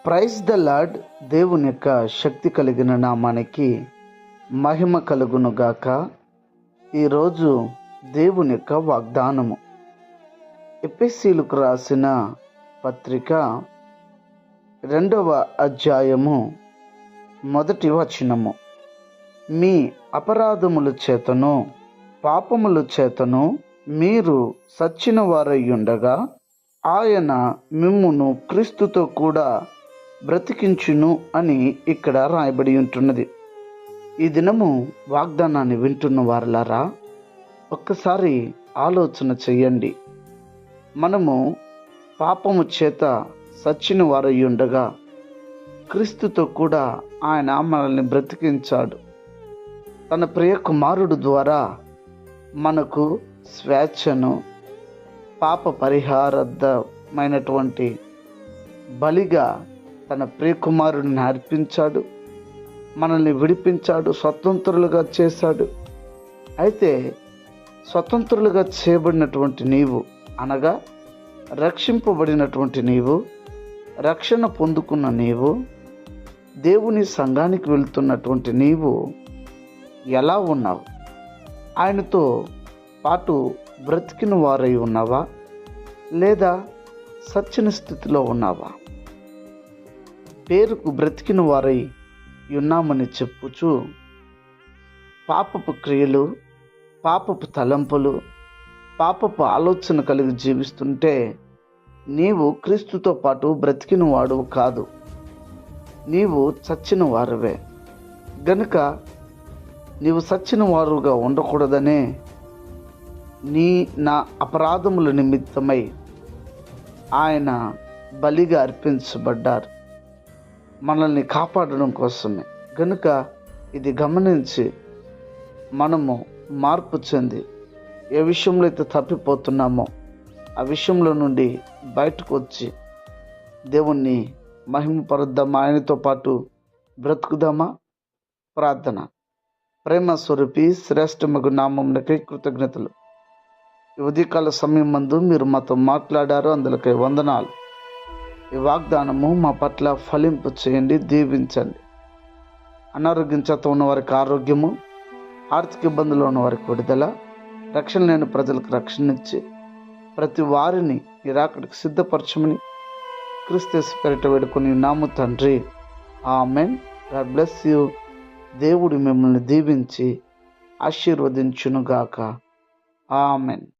Praise the lord. దేవుని యొక్క శక్తి కలిగిన నామానికి మహిమ కలుగును గాక. ఈరోజు దేవుని యొక్క వాగ్దానము ఎఫెసీయులకు రాసిన పత్రిక 2వ అధ్యాయము 1వ వచనము. మీ అపరాధముల చేతను పాపముల చేతను మీరు సచ్చిన వారయ్యుండగా ఆయన మిమ్మును క్రీస్తుతో కూడా బ్రతికించును అని ఇక్కడ రాయబడి ఉంటున్నది. ఈ దినము వాగ్దానాన్ని వింటున్న వారలారా, ఒక్కసారి ఆలోచన చెయ్యండి. మనము పాపము చేత సచ్చిన వారై ఉండగా క్రీస్తుతో కూడా ఆయన మనల్ని బ్రతికించాడు. తన ప్రియ కుమారుడు ద్వారా మనకు స్వేచ్ఛను, పాప పరిహారార్థమైనటువంటి బలిగా తన ప్రియకుమారుడిని అర్పించాడు. మనల్ని విడిపించాడు, స్వతంత్రులుగా చేశాడు. అయితే స్వతంత్రులుగా చేయబడినటువంటి నీవు, అనగా రక్షింపబడినటువంటి నీవు, రక్షణ పొందుకున్న నీవు, దేవుని సంఘానికి వెళ్తున్నటువంటి నీవు ఎలా ఉన్నావు? ఆయనతో పాటు బ్రతికిన వారై ఉన్నావా, లేదా సచ్చిన స్థితిలో ఉన్నావా? పేరుకు బ్రతికిన వారై ఉన్నామని చెప్పుచు పాపపు క్రియలు, పాపపు తలంపులు, పాపపు ఆలోచన కలిగి జీవిస్తుంటే నీవు క్రీస్తుతో పాటు బ్రతికిన వాడు కాదు, నీవు చచ్చిన వారువే. గనుక నీవు చచ్చిన వారుగా ఉండకూడదనే నా అపరాధముల నిమిత్తమై ఆయన బలిగా అర్పించబడ్డారు, మనల్ని కాపాడడం కోసమే. గనుక ఇది గమనించి మనము మార్పు చెంది ఏ విషయంలో అయితే తప్పిపోతున్నామో ఆ విషయంలో నుండి బయటకు వచ్చి దేవుణ్ణి మహిమపరుద్దామా, ఆయనతో పాటు బ్రతుకుదామా? ప్రార్థన. ప్రేమ స్వరూపి శ్రేష్టమగు నామమునకై కృతజ్ఞతలు. ఈ ఉదయకాల సమయం మందు మీరు మాతో మాట్లాడారు, అందులకై వందనాలు. ఈ వాగ్దానము మా పట్ల ఫలింపు చేయండి, దీవించండి. అనారోగ్యం చేత ఉన్న వారికి ఆరోగ్యము, ఆర్థిక ఇబ్బందులు ఉన్న వారికి విడుదల, రక్షణ లేని ప్రజలకు రక్షణ ఇచ్చి ప్రతి వారిని ఈ రాకడికి సిద్ధపరచమని క్రీస్తు పేరిట వేడుకొని నాము తండ్రి, ఆమెన్. God bless you. దేవుడు మిమ్మల్ని దీవించి ఆశీర్వదించునుగాక. ఆమెన్.